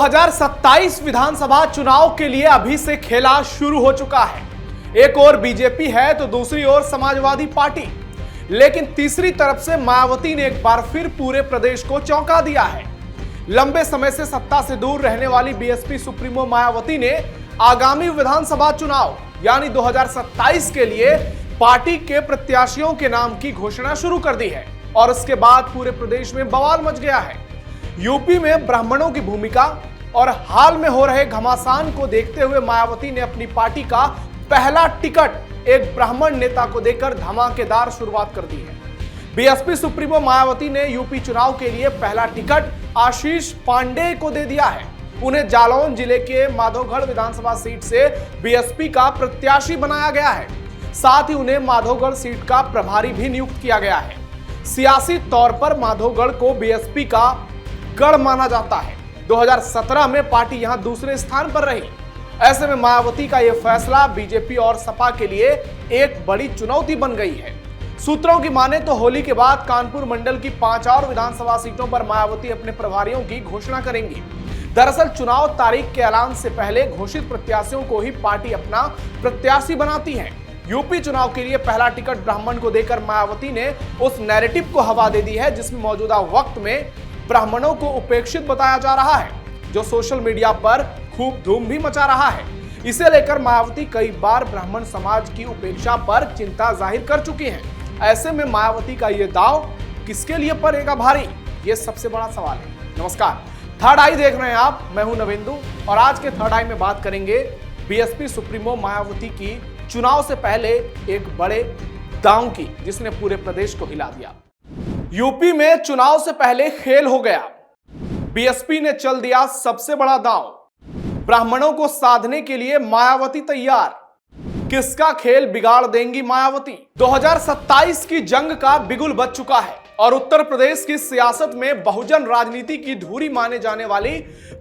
2027 विधानसभा चुनाव के लिए अभी से खेला शुरू हो चुका है। एक ओर बीजेपी है तो दूसरी ओर समाजवादी पार्टी, लेकिन तीसरी तरफ से मायावती ने एक बार फिर पूरे प्रदेश को चौंका दिया है। लंबे समय से सत्ता से दूर रहने वाली बीएसपी सुप्रीमो मायावती ने आगामी विधानसभा चुनाव यानी 2027 के लिए पार्टी के प्रत्याशियों के नाम की घोषणा शुरू कर दी है और इसके बाद पूरे प्रदेश में बवाल मच गया है। यूपी में ब्राह्मणों की भूमिका और हाल में हो रहे घमासान को देखते हुए मायावती ने अपनी पार्टी का पहला टिकट एक ब्राह्मण नेता को देकर धमाकेदार शुरुआत कर दी है। बीएसपी सुप्रीमो मायावती ने यूपी चुनाव के लिए पहला टिकट आशीष पांडे को दे दिया है। उन्हें जालौन जिले के माधोगढ़ विधानसभा सीट से बीएसपी का प्रत्याशी बनाया गया है। साथ ही उन्हें माधोगढ़ सीट का प्रभारी भी नियुक्त किया गया है। सियासी तौर पर माधोगढ़ को बीएसपी का गढ़ माना जाता है। 2017 में पार्टी यहां दूसरे स्थान पर रही। ऐसे में मायावती का यह फैसला बीजेपी और सपा के लिए एक बड़ी चुनौती बन गई है। सूत्रों की माने तो होली के बाद कानपुर मंडल की 5 और विधानसभा सीटों पर मायावती अपने प्रभारियों की घोषणा करेंगी। दरअसल चुनाव तारीख के ऐलान से पहले घोषित प्रत्याशियों को ही पार्टी अपना प्रत्याशी बनाती है। यूपी चुनाव के लिए पहला टिकट ब्राह्मण को देकर मायावती ने उस नैरेटिव को हवा दे दी है जिसमें मौजूदा वक्त में ब्राह्मणों को उपेक्षित बताया जा रहा है, जो सोशल मीडिया पर खूब धूम भी मचा रहा है। इसे लेकर मायावती कई बार ब्राह्मण समाज की उपेक्षा पर चिंता जाहिर कर चुकी हैं। ऐसे में मायावती का यह दांव किसके लिए पड़ेगा भारी, ये सबसे बड़ा सवाल है। नमस्कार, थर्ड आई देख रहे हैं आप, मैं हूं नवेंदु और आज के थर्ड आई में बात करेंगे बीएसपी सुप्रीमो मायावती की चुनाव से पहले एक बड़े दांव की, जिसने पूरे प्रदेश को हिला दिया। यूपी में चुनाव से पहले खेल हो गया। बीएसपी ने चल दिया सबसे बड़ा दांव। ब्राह्मणों को साधने के लिए मायावती तैयार। किसका खेल बिगाड़ देंगी मायावती? 2027 की जंग का बिगुल बज चुका है और उत्तर प्रदेश की सियासत में बहुजन राजनीति की धुरी माने जाने वाली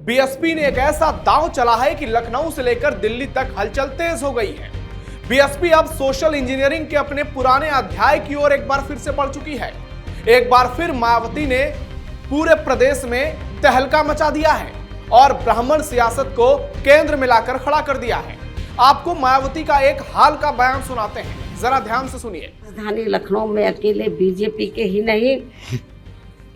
बीएसपी ने एक ऐसा दांव चला है कि लखनऊ से लेकर दिल्ली तक हलचल तेज हो गई है। बीएसपी अब सोशल इंजीनियरिंग के अपने पुराने अध्याय की ओर एक बार फिर से बढ़ चुकी है। एक बार फिर मायावती ने पूरे प्रदेश में तहलका मचा दिया है और ब्राह्मण सियासत को केंद्र में लाकर खड़ा कर दिया है। आपको मायावती का एक हाल का बयान सुनाते हैं, जरा ध्यान से सुनिए। राजधानी लखनऊ में अकेले बीजेपी के ही नहीं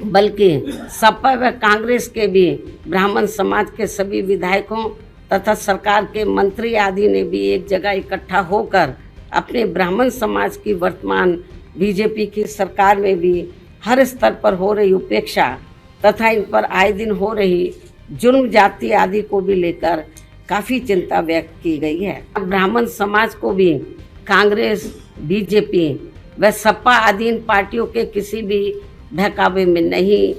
बल्कि सपा व कांग्रेस के भी ब्राह्मण समाज के सभी विधायकों तथा सरकार के मंत्री आदि ने भी एक जगह इकट्ठा होकर अपने ब्राह्मण समाज की वर्तमान बीजेपी की सरकार में भी हर स्तर पर हो रही उपेक्षा तथा इन पर आए दिन हो रही जुर्म जाति आदि को भी लेकर काफ़ी चिंता व्यक्त की गई है। ब्राह्मण समाज को भी कांग्रेस, बीजेपी व सपा आदि इन पार्टियों के किसी भी बहकावे में नहीं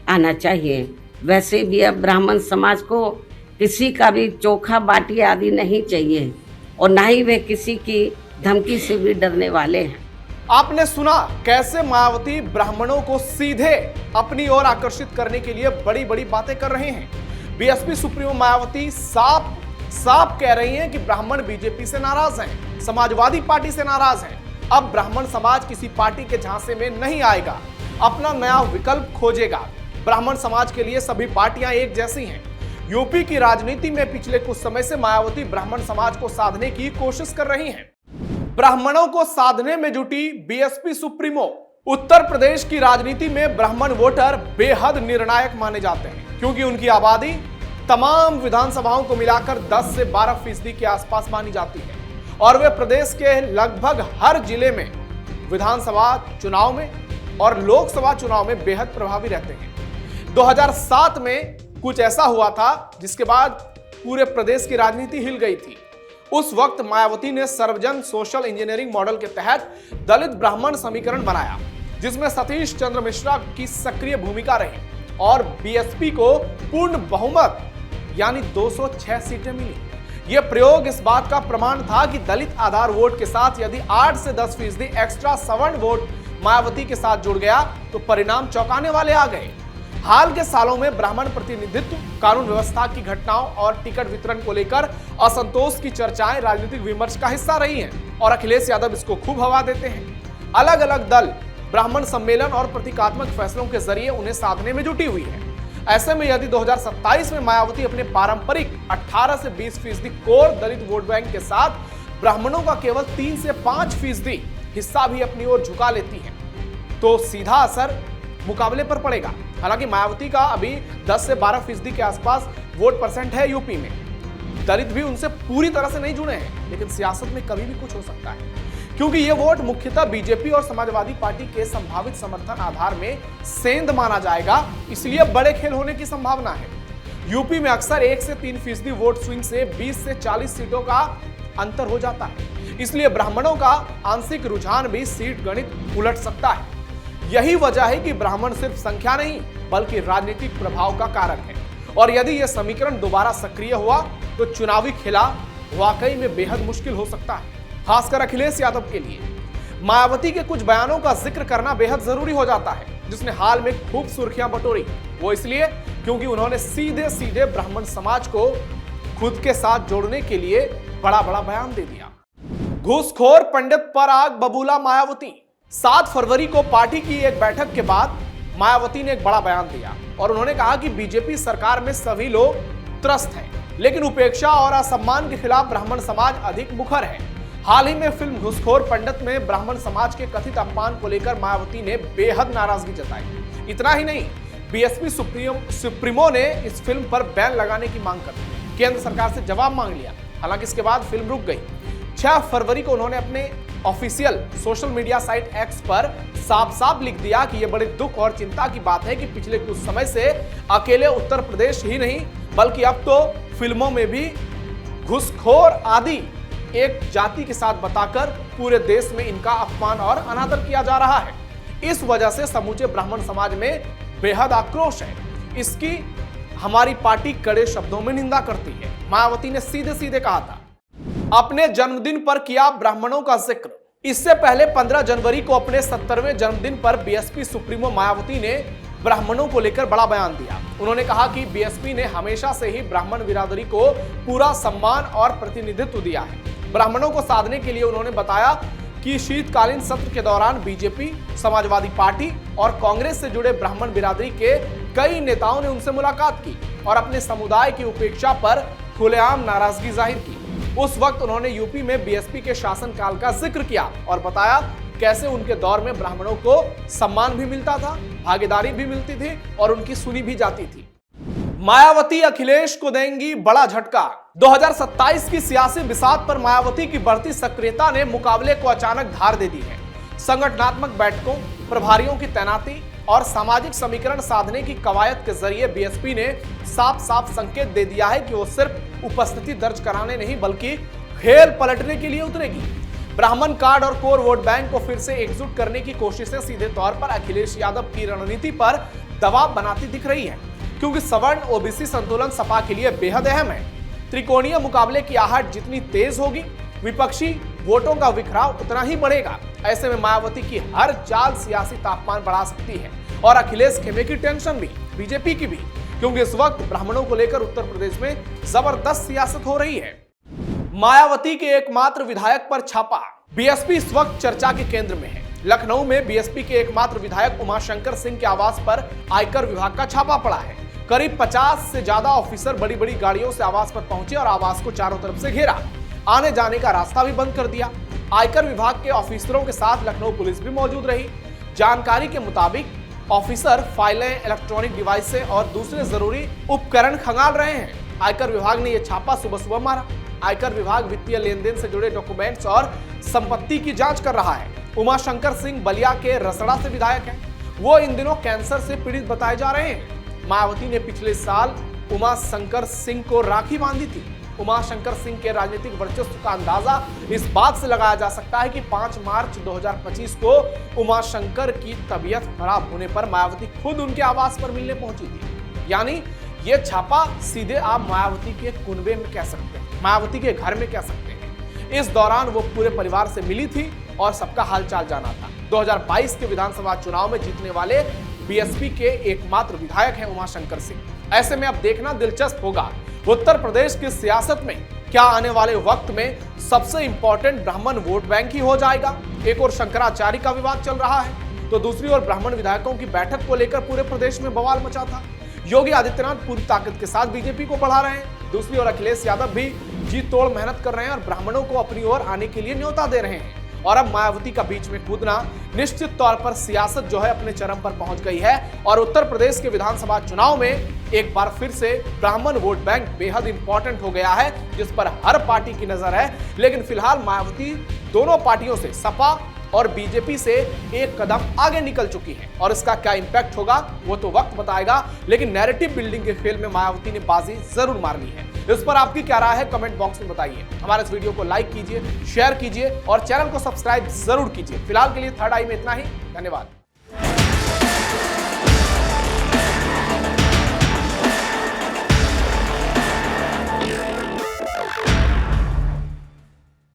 आना चाहिए। वैसे भी अब ब्राह्मण समाज को किसी का भी चोखा बाटी आदि नहीं चाहिए और ना ही वे किसी की धमकी से भी डरने वाले हैं। आपने सुना कैसे मायावती ब्राह्मणों को सीधे अपनी ओर आकर्षित करने के लिए बड़ी बड़ी बातें कर रहे हैं। बीएसपी सुप्रीमो मायावती साफ कह रही हैं कि ब्राह्मण बीजेपी से नाराज हैं, समाजवादी पार्टी से नाराज हैं। अब ब्राह्मण समाज किसी पार्टी के झांसे में नहीं आएगा, अपना नया विकल्प खोजेगा। ब्राह्मण समाज के लिए सभी पार्टियां एक जैसी हैं। यूपी की राजनीति में पिछले कुछ समय से मायावती ब्राह्मण समाज को साधने की कोशिश कर रही हैं। ब्राह्मणों को साधने में जुटी बीएसपी सुप्रीमो। उत्तर प्रदेश की राजनीति में ब्राह्मण वोटर बेहद निर्णायक माने जाते हैं क्योंकि उनकी आबादी तमाम विधानसभाओं को मिलाकर 10 से 12% के आसपास मानी जाती है और वे प्रदेश के लगभग हर जिले में विधानसभा चुनाव में और लोकसभा चुनाव में बेहद प्रभावी रहते हैं। 2007 में कुछ ऐसा हुआ था जिसके बाद पूरे प्रदेश की राजनीति हिल गई थी। उस वक्त मायावती ने सर्वजन सोशल इंजीनियरिंग मॉडल के तहत दलित ब्राह्मण समीकरण बनाया जिसमें सतीश चंद्र मिश्रा की सक्रिय भूमिका रही और बीएसपी को पूर्ण बहुमत यानी 206 सीटें मिली। यह प्रयोग इस बात का प्रमाण था कि दलित आधार वोट के साथ यदि 8 से 10% एक्स्ट्रा सवर्ण वोट मायावती के साथ जुड़ गया तो परिणाम चौंकाने वाले आ गए। हाल के सालों में ब्राह्मण प्रतिनिधित्व, कानून व्यवस्था की घटनाओं और टिकट वितरण को लेकर असंतोष की चर्चाएं राजनीतिक विमर्श का हिस्सा रही हैं और अखिलेश यादव इसको खूब हवा देते हैं। अलग अलग दल ब्राह्मण सम्मेलन और प्रतीकात्मक फैसलों के जरिए उन्हें साधने में जुटी हुई है। ऐसे में यदि 2027 में मायावती अपने पारंपरिक 18 से 20% कोर दलित वोट बैंक के साथ ब्राह्मणों का केवल 3 से 5% हिस्सा भी अपनी ओर झुका लेती है तो सीधा असर मुकाबले पर पड़ेगा। हालांकि मायावती का अभी 10 से 12% के आसपास वोट परसेंट है यूपी में। दलित भी उनसे पूरी तरह से नहीं जुड़े हैं, लेकिन सियासत में कभी भी कुछ हो सकता है क्योंकि ये वोट मुख्यतः बीजेपी और समाजवादी पार्टी के संभावित समर्थन आधार में सेंध माना जाएगा, इसलिए बड़े खेल होने की संभावना है। यूपी में अक्सर 1 से 3% वोट स्विंग से 20 से 40 सीटों का अंतर हो जाता है, इसलिए ब्राह्मणों का आंशिक रुझान भी सीट गणित उलट सकता है। यही वजह है कि ब्राह्मण सिर्फ संख्या नहीं बल्कि राजनीतिक प्रभाव का कारक है और यदि यह समीकरण दोबारा सक्रिय हुआ तो चुनावी खेला वाकई में बेहद मुश्किल हो सकता है, खासकर अखिलेश यादव के लिए। मायावती के कुछ बयानों का जिक्र करना बेहद जरूरी हो जाता है जिसने हाल में खूब सुर्खियां बटोरी। वो इसलिए क्योंकि उन्होंने सीधे सीधे ब्राह्मण समाज को खुद के साथ जोड़ने के लिए बड़ा बड़ा बयान दे दिया। घूसखोर पंडित पर आग बबूला मायावती। 7 फरवरी को पार्टी की एक बैठक के बाद मायावती ने एक बड़ा बयान दिया और उन्होंने कहा कि बीजेपी सरकार में सभी लोग त्रस्त हैं, लेकिन उपेक्षा और असम्मान के खिलाफ ब्राह्मण समाज अधिक मुखर है। हाल ही में फिल्म घूसखोर पंडित में ब्राह्मण समाज के कथित अपमान को लेकर मायावती ने बेहद नाराजगी जताई। इतना ही नहीं, बीएसपी सुप्रीमो ने इस फिल्म पर बैन लगाने की मांग कर केंद्र सरकार से जवाब मांग लिया। हालांकि इसके बाद फिल्म रुक गई। 6 फरवरी को उन्होंने अपने official social media site x पर साफ साफ लिख दिया कि यह बड़े दुख और चिंता की बात है कि पिछले कुछ समय से अकेले उत्तर प्रदेश ही नहीं बल्कि अब तो फिल्मों में भी घूसखोर आदि एक जाति के साथ बताकर पूरे देश में इनका अपमान और अनादर किया जा रहा है। इस वजह से समूचे ब्राह्मण समाज में बेहद आक्रोश है। इसकी हमारी पार्टी कड़े शब्दों में निंदा करती है। मायावती ने सीधे सीधे कहा था, अपने जन्मदिन पर किया ब्राह्मणों का जिक्र। इससे पहले 15 जनवरी को अपने 70वें जन्मदिन पर बीएसपी सुप्रीमो मायावती ने ब्राह्मणों को लेकर बड़ा बयान दिया। उन्होंने कहा कि बीएसपी ने हमेशा से ही ब्राह्मण बिरादरी को पूरा सम्मान और प्रतिनिधित्व दिया है। ब्राह्मणों को साधने के लिए उन्होंने बताया कि शीतकालीन सत्र के दौरान बीजेपी, समाजवादी पार्टी और कांग्रेस से जुड़े ब्राह्मण बिरादरी के कई नेताओं ने उनसे मुलाकात की और अपने समुदाय की उपेक्षा पर खुलेआम नाराजगी जाहिर की। उस वक्त उन्होंने यूपी में बीएसपी के शासनकाल का जिक्र किया और बताया कैसे उनके दौर में ब्राह्मणों को सम्मान भी मिलता था, भागीदारी भी मिलती थी और उनकी सुनी भी जाती थी। मायावती अखिलेश को देंगी बड़ा झटका। 2027 की सियासी बिसात पर मायावती की बढ़ती सक्रियता ने मुकाबले को अचानक धार दे दी है। संगठनात्मक बैठकों, प्रभारियों की तैनाती और सामाजिक समीकरण साधने की कवायद के जरिए बीएसपी ने साफ साफ संकेत दे दिया है कि वो सिर्फ उपस्थिति दर्ज कराने नहीं बल्कि खेल पलटने के लिए उतरेगी। ब्राह्मण कार्ड और कोर वोट बैंक को फिर से एकजुट करने की कोशिशें सीधे तौर पर अखिलेश यादव की रणनीति पर दबाव बनाती दिख रही है, क्योंकि सवर्ण ओबीसी संतुलन सपा के लिए बेहद अहम है। त्रिकोणीय मुकाबले की आहट जितनी तेज होगी, विपक्षी वोटों का बिखराव उतना ही बढ़ेगा। ऐसे में मायावती की हर चाल सियासी तापमान बढ़ा सकती है और अखिलेश खेमे की टेंशन भी, बीजेपी की भी, क्योंकि इस वक्त ब्राह्मणों को लेकर उत्तर प्रदेश में जबरदस्त सियासत हो रही है। मायावती के एकमात्र विधायक पर छापा। बीएसपी इस वक्त चर्चा के केंद्र में है। लखनऊ में बीएसपी के एकमात्र विधायक उमाशंकर सिंह के आवास पर आयकर विभाग का छापा पड़ा है। करीब 50 से ज्यादा ऑफिसर बड़ी बड़ी गाड़ियों से आवास पर पहुंचे और आवास को चारों तरफ से घेरा, आने जाने का रास्ता भी बंद कर दिया। आयकर विभाग के ऑफिसरों के साथ लखनऊ पुलिस भी मौजूद रही। जानकारी के मुताबिक ऑफिसर फाइलें, इलेक्ट्रॉनिक डिवाइसें और दूसरे जरूरी उपकरण खंगाल रहे हैं। आयकर विभाग ने यह छापा सुबह सुबह मारा। आयकर विभाग वित्तीय लेन देन से जुड़े डॉक्यूमेंट्स और संपत्ति की जांच कर रहा है। उमाशंकर सिंह बलिया के रसड़ा से विधायक हैं। वो इन दिनों कैंसर से पीड़ित बताए जा रहे हैं। मायावती ने पिछले साल उमाशंकर सिंह को राखी बांधी थी। उमाशंकर सिंह के राजनीतिक वर्चस्व का अंदाजा इस बात से लगाया जा सकता है कि 5 मार्च 2025 को उमाशंकर की तबीयत खराब होने पर मायावती खुद उनके आवास पर मिलने पहुंची थी। यानी ये छापा सीधे आप मायावती के कुनबे में कह सकते हैं, मायावती के घर में कह सकते हैं। इस दौरान वो पूरे परिवार से मिली थी और सबका हालचाल जाना था। 2022 के विधानसभा चुनाव में जीतने वाले बीएसपी के एकमात्र विधायक हैं उमाशंकर सिंह। ऐसे में अब देखना दिलचस्प होगा उत्तर प्रदेश की सियासत में क्या आने वाले वक्त में सबसे इंपॉर्टेंट ब्राह्मण वोट बैंक ही हो जाएगा। एक और शंकराचार्य का विवाद चल रहा है तो दूसरी ओर ब्राह्मण विधायकों की बैठक को लेकर पूरे प्रदेश में बवाल मचा था। योगी आदित्यनाथ पूरी ताकत के साथ बीजेपी को बढ़ा रहे हैं। दूसरी ओर अखिलेश यादव भी जी तोड़ मेहनत कर रहे हैं और ब्राह्मणों को अपनी ओर आने के लिए न्योता दे रहे हैं। और अब मायावती का बीच में कूदना निश्चित तौर पर सियासत जो है अपने चरम पर पहुंच गई है और उत्तर प्रदेश के विधानसभा चुनाव में एक बार फिर से ब्राह्मण वोट बैंक बेहद इंपॉर्टेंट हो गया है, जिस पर हर पार्टी की नजर है। लेकिन फिलहाल मायावती दोनों पार्टियों से, सपा और बीजेपी से एक कदम आगे निकल चुकी है और इसका क्या इंपैक्ट होगा वो तो वक्त बताएगा। लेकिन नैरेटिव बिल्डिंग के खेल में मायावती ने बाजी जरूर मारनी है। इस पर आपकी क्या राय है कमेंट बॉक्स में बताइए। हमारे इस वीडियो को लाइक कीजिए, शेयर कीजिए और चैनल को सब्सक्राइब जरूर कीजिए। फिलहाल के लिए थर्ड आई में इतना ही। धन्यवाद।